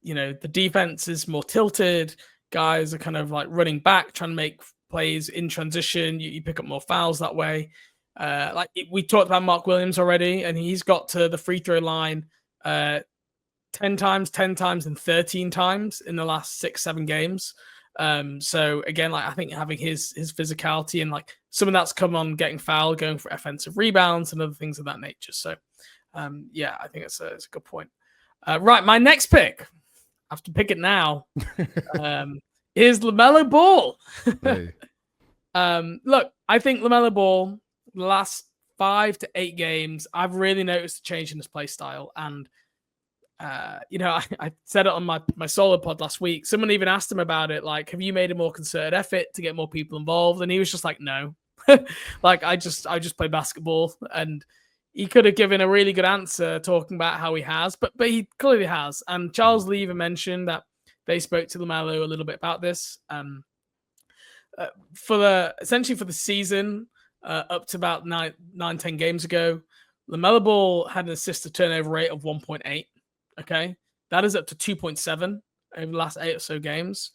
the defense is more tilted. Guys are kind of like running back, trying to make plays in transition. You pick up more fouls that way. We talked about Mark Williams already, and he's got to the free throw line 10 times, and 13 times in the last 6-7 games. So again, I think having his physicality and some of that's come on getting fouled, going for offensive rebounds and other things of that nature. So I think it's a good point. Right, my next pick. I have to pick it now. Is LaMelo Ball. Hey. Look, I think LaMelo Ball, the last 5 to 8 games, I've really noticed a change in his play style. And, I said it on my solo pod last week. Someone even asked him about it. Like, have you made a more concerted effort to get more people involved? And he was just like, no. I just play basketball. And he could have given a really good answer talking about how he has, but he clearly has. And Charles Lee even mentioned that they spoke to LaMelo a little bit about this. Essentially for the season, up to about 9-10 games ago, LaMelo Ball had an assist to turnover rate of 1.8. Okay, that is up to 2.7 over the last 8 or so games.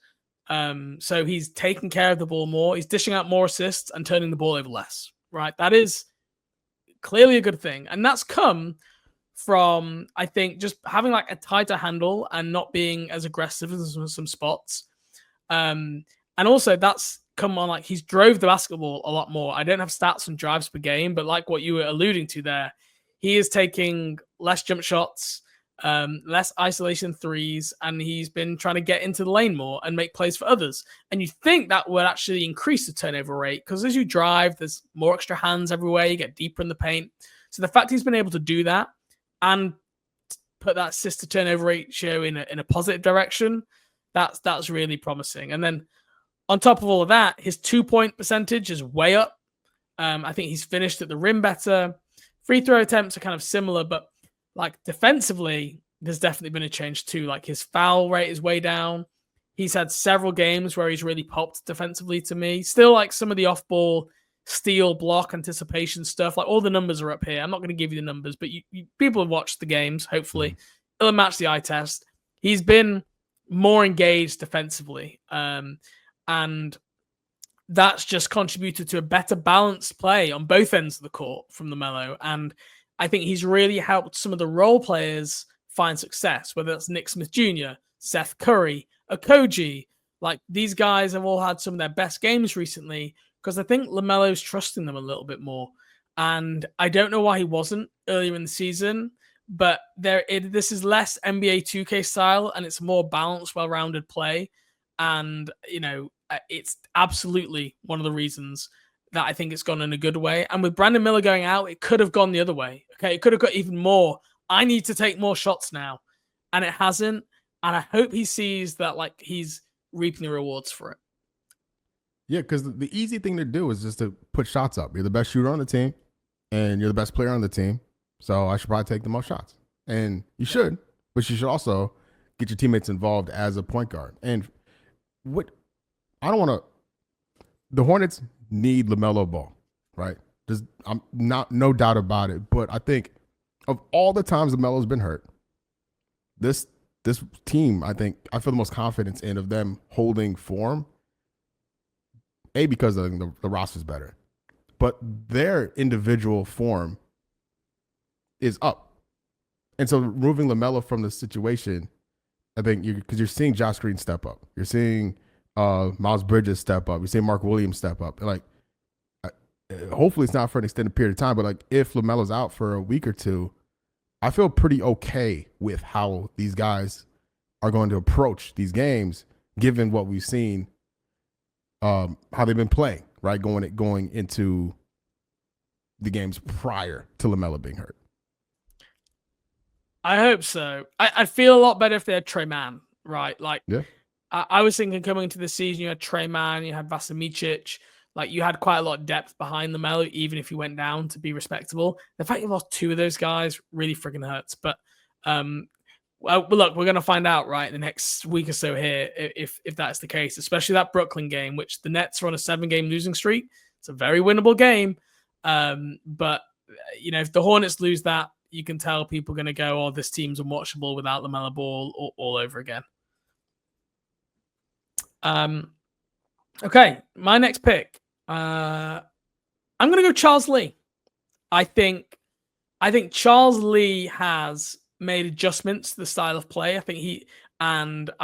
So he's taking care of the ball more. He's dishing out more assists and turning the ball over less. Right, that is clearly a good thing, and that's come from, I think, just having a tighter handle and not being as aggressive as some spots. And also that's come on, he's drove the basketball a lot more. I don't have stats on drives per game, but like what you were alluding to there, he is taking less jump shots, less isolation threes, and he's been trying to get into the lane more and make plays for others. And you think that would actually increase the turnover rate, because as you drive, there's more extra hands everywhere, you get deeper in the paint. So the fact he's been able to do that and put that assist to turnover ratio in a positive direction, that's really promising. And then on top of all of that, his 2-point percentage is way up. I think he's finished at the rim better. Free throw attempts are kind of similar, but defensively, there's definitely been a change too. His foul rate is way down. He's had several games where he's really popped defensively to me. Still some of the off-ball steal, block, anticipation stuff. All the numbers are up here. I'm not going to give you the numbers, but people have watched the games, hopefully. It'll match the eye test. He's been more engaged defensively. And that's just contributed to a better balanced play on both ends of the court from LaMelo. And I think he's really helped some of the role players find success, whether that's Nick Smith Jr., Seth Curry, Okogie. These guys have all had some of their best games recently because I think LaMelo's trusting them a little bit more. And I don't know why he wasn't earlier in the season, but this is less NBA 2K style and it's more balanced, well-rounded play. And, it's absolutely one of the reasons that I think it's gone in a good way. And with Brandon Miller going out, it could have gone the other way. Okay, it could have got even more. I need to take more shots now. And it hasn't. And I hope he sees that he's reaping the rewards for it. Yeah, because the easy thing to do is just to put shots up. You're the best shooter on the team, and you're the best player on the team. So I should probably take the most shots. And you should, but you should also get your teammates involved as a point guard. And what I don't want to. The Hornets need LaMelo Ball, right? I'm no doubt about it. But I think of all the times LaMelo's been hurt, this team, I feel the most confidence in of them holding form. Because the roster's better, but their individual form is up. And so removing LaMelo from the situation, I think because you're seeing Josh Green step up. You're seeing Miles Bridges step up. You're seeing Mark Williams step up. And like, hopefully it's not for an extended period of time, but like if LaMelo's out for a week or two, I feel pretty okay with how these guys are going to approach these games, given what we've seen, how they've been playing, right? Going into the games prior to LaMelo being hurt. I hope so. I'd feel a lot better if they had Trey Mann, right? Like, yeah. I was thinking coming into the season, you had Trey Mann, you had Vasa Micic, like you had quite a lot of depth behind LaMelo, even if he went down to be respectable. The fact you lost two of those guys really freaking hurts. But well, look, we're going to find out, right, in the next week or so here, if that's the case, especially that Brooklyn game, which the Nets are on a 7-game losing streak. It's a very winnable game. But, you know, if the Hornets lose that, you can tell people are going to go, oh, this team's unwatchable without LaMelo Ball all over again. Okay, my next pick. I'm going to go Charles Lee. I think Charles Lee has made adjustments to the style of play. I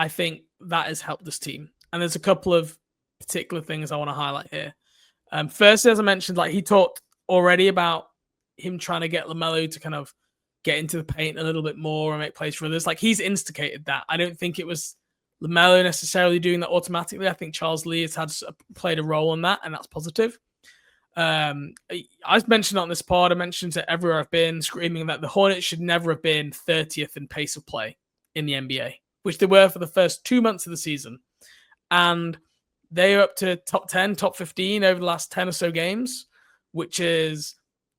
think that has helped this team. And there's a couple of particular things I want to highlight here. First, as I mentioned, like he talked already about him trying to get LaMelo to kind of get into the paint a little bit more and make plays for others. Like he's instigated that. I don't think it was LaMelo necessarily doing that automatically. I think Charles Lee has played a role in that, and that's positive. I mentioned on this pod, I mentioned it everywhere I've been, screaming that the Hornets should never have been 30th in pace of play in the NBA, which they were for the first 2 months of the season. And they're up to top 10, top 15 over the last 10 or so games, which is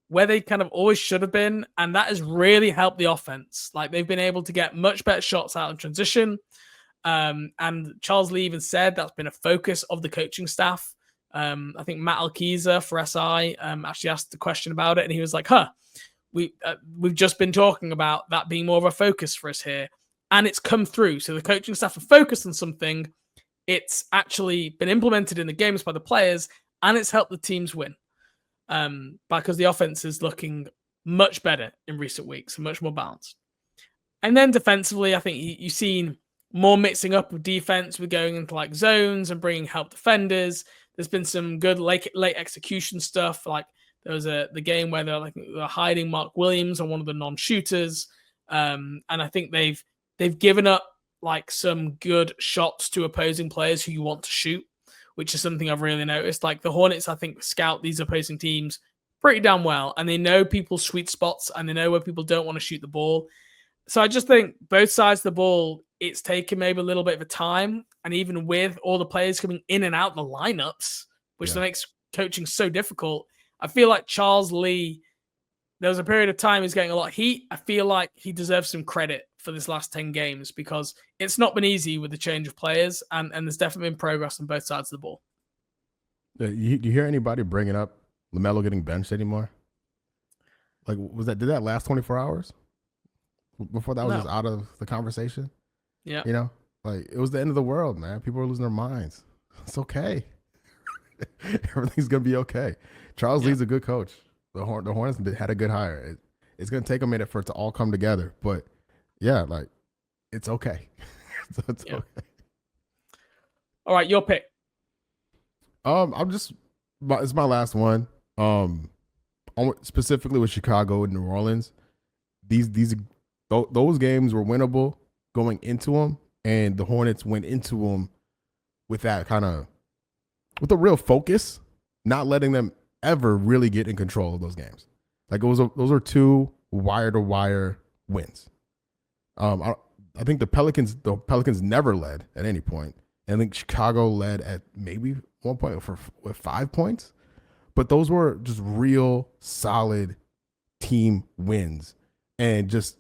where they kind of always should have been. And that has really helped the offense. Like they've been able to get much better shots out in transition. And Charles Lee even said that's been a focus of the coaching staff. I think Matt Alkiza for SI actually asked the question about it, and he was like, we've just been talking about that being more of a focus for us here, and it's come through. So the coaching staff are focused on something. It's actually been implemented in the games by the players, and it's helped the teams win because the offense is looking much better in recent weeks and much more balanced. And then defensively, I think you've seen more mixing up of defense with going into like zones and bringing help defenders. There's been some good late execution stuff. Like there was the game where they're hiding Mark Williams on one of the non-shooters. And I think they've given up like some good shots to opposing players who you want to shoot, which is something I've really noticed. Like the Hornets, I think, scout these opposing teams pretty damn well. And they know people's sweet spots and they know where people don't want to shoot the ball. So I just think both sides of the ball, it's taken maybe a little bit of a time. And even with all the players coming in and out the lineups, which makes coaching so difficult, I feel like Charles Lee, there was a period of time he's getting a lot of heat. I feel like he deserves some credit for this last 10 games because it's not been easy with the change of players. And there's definitely been progress on both sides of the ball. You hear anybody bringing up LaMelo getting benched anymore? Like, did that last 24 hours? Before that was just out of the conversation? Yeah. You know, like it was the end of the world, man. People are losing their minds. It's okay. Everything's going to be okay. Charles Lee's a good coach. The Hornets had a good hire. It's going to take a minute for it to all come together. But yeah, like it's okay. It's okay. All right, your pick. It's my last one. Specifically with Chicago and New Orleans. Those games were winnable going into them, and the Hornets went into them with that with a real focus, not letting them ever really get in control of those games. Like those are two wire-to-wire wins. I think the Pelicans never led at any point. I think Chicago led at maybe one point with 5 points, but those were just real solid team wins, and just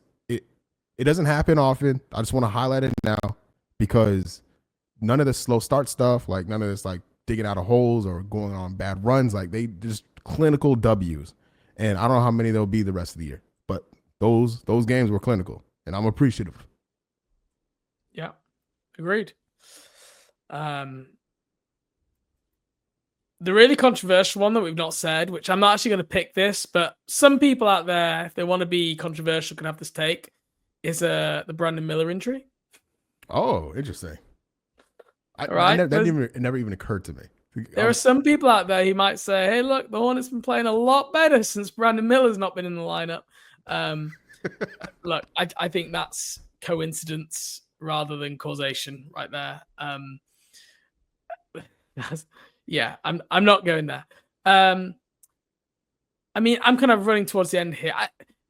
It doesn't happen often. I just want to highlight it now because none of this slow start stuff, like none of this like digging out of holes or going on bad runs, like they just clinical W's. And I don't know how many there'll be the rest of the year, but those games were clinical, and I'm appreciative. Yeah, agreed. The really controversial one that we've not said, which I'm not actually going to pick this, but some people out there, if they want to be controversial, can have this take, is the Brandon Miller injury. Oh, interesting. Right? It never even occurred to me. There are some people out there who might say, hey, look, the Hornets been playing a lot better since Brandon Miller's not been in the lineup. Look, I think that's coincidence rather than causation right there. Yeah, I'm not going there. I mean, I'm kind of running towards the end here.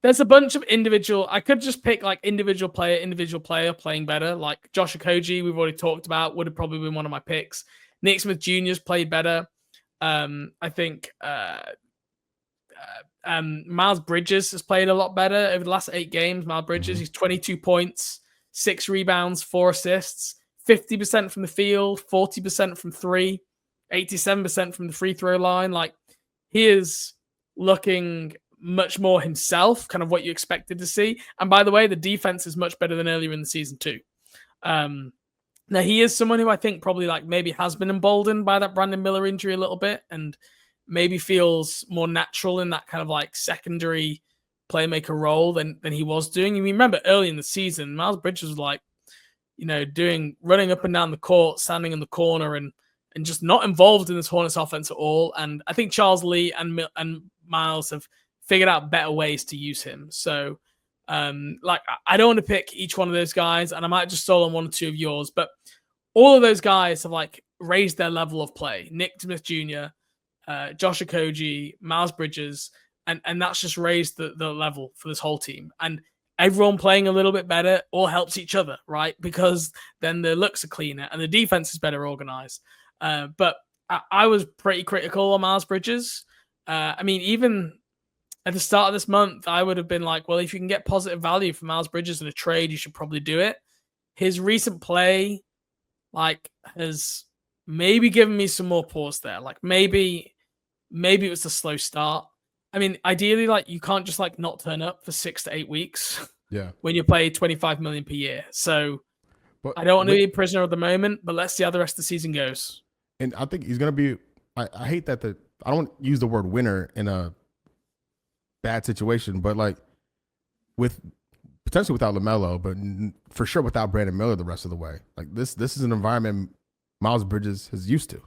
There's a bunch of individual. I could just pick like individual player playing better. Like Josh Okogie, we've already talked about, would have probably been one of my picks. Nick Smith Jr.'s played better. I think Miles Bridges has played a lot better over the last 8 games. Miles Bridges, he's 22 points, 6 rebounds, 4 assists, 50% from the field, 40% from 3. 87% from the free throw line. Like, he is looking much more himself, kind of what you expected to see. And by the way, the defense is much better than earlier in the season too. Now, he is someone who I think probably like maybe has been emboldened by that Brandon Miller injury a little bit and maybe feels more natural in that kind of like secondary playmaker role than he was doing. You remember early in the season, Miles Bridges was like, running up and down the court, standing in the corner and just not involved in this Hornets offense at all. And I think Charles Lee and Miles have figured out better ways to use him. So, I don't want to pick each one of those guys, and I might just stall on 1 or 2 of yours, but all of those guys have like raised their level of play. Nick Smith Jr., Josh Okogie, Miles Bridges, and that's just raised the level for this whole team. And everyone playing a little bit better all helps each other, right? Because then the looks are cleaner and the defense is better organized. But I was pretty critical on Miles Bridges. I mean, even at the start of this month, I would have been like, well, if you can get positive value for Miles Bridges in a trade, you should probably do it. His recent play, like, has maybe given me some more pause there. Like, maybe it was a slow start. I mean, ideally, like, you can't just like not turn up for 6 to 8 weeks. Yeah. When you play $25 million per year. So I don't want to be a prisoner of the moment, but let's see how the rest of the season goes. And I think he's going to be, I hate that I don't use the word winner in a bad situation, but like potentially without LaMelo, but for sure without Brandon Miller the rest of the way. Like this is an environment Miles Bridges is used to,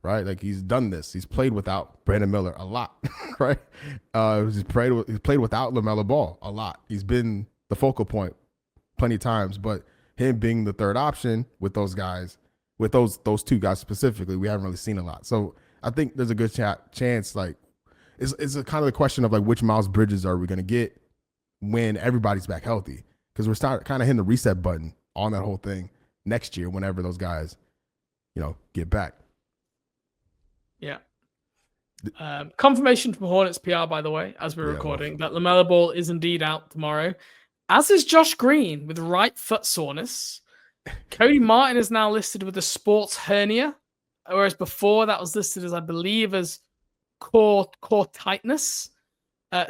right? Like he's done this. He's played without Brandon Miller a lot, right? He's played without LaMelo Ball a lot. He's been the focal point plenty of times, but him being the third option with those guys, with those 2 guys specifically, we haven't really seen a lot. So I think there's a good chance, like, it's a kind of the question of like which Miles Bridges are we going to get when everybody's back healthy? Because we're kind of hitting the reset button on that whole thing next year whenever those guys, get back. Yeah. Confirmation from Hornets PR, by the way, as we're recording, that LaMelo Ball is indeed out tomorrow, as is Josh Green with right foot soreness. Cody Martin is now listed with a sports hernia, whereas before that was listed as, I believe, as core tightness.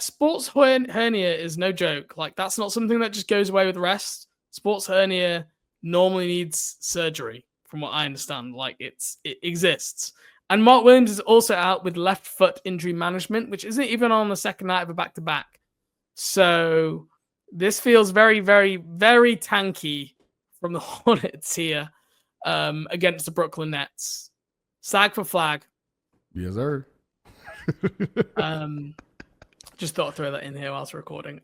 Sports hernia is no joke. Like, that's not something that just goes away with rest. Sports hernia normally needs surgery, from what I understand. Like, it exists. And Mark Williams is also out with left foot injury management, which isn't even on the second night of a back-to-back. So this feels very, very, very tanky from the Hornets here against the Brooklyn Nets. Sag for flag. Yes, sir. Just thought I'd throw that in here whilst recording.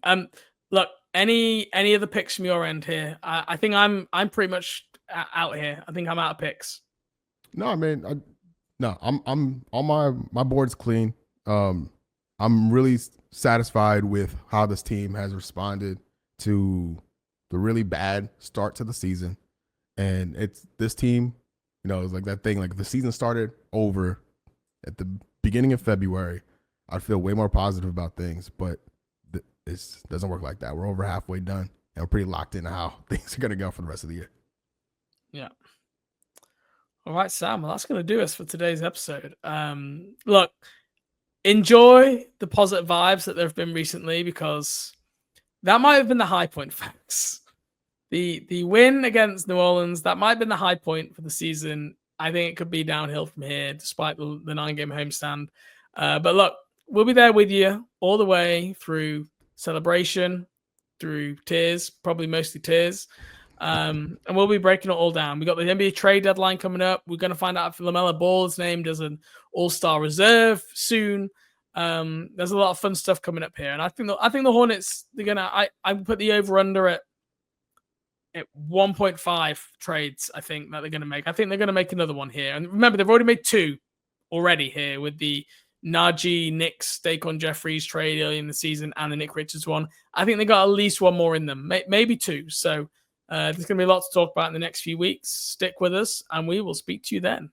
Look, any other picks from your end here? I think I'm pretty much out here. I think I'm out of picks. No, I mean, I'm on my board's clean. I'm really satisfied with how this team has responded to the really bad start to the season. And it's this team, it's like that thing, like the season started over at the beginning of February. I'd feel way more positive about things, but it doesn't work like that. We're over halfway done. and we're pretty locked into how things are going to go for the rest of the year. Yeah. All right, Sam. Well, that's going to do us for today's episode. Look, enjoy the positive vibes that there have been recently, because that might have been the high point, folks. The win against New Orleans, that might have been the high point for the season. I think it could be downhill from here, despite the 9-game homestand. But look, we'll be there with you all the way through celebration, through tears, probably mostly tears. And we'll be breaking it all down. We got the NBA trade deadline coming up. We're going to find out if LaMelo Ball is named as an all-star reserve soon. There's a lot of fun stuff coming up here. And I think the Hornets, they're going to, I put the over-under at 1.5 trades, I think, that they're going to make. I think they're going to make another one here. And remember, they've already made 2 already here with the Najee, Knicks, Daquan Jeffries trade early in the season and the Nick Richards one. I think they got at least 1 more in them, maybe 2. So there's going to be a lot to talk about in the next few weeks. Stick with us, and we will speak to you then.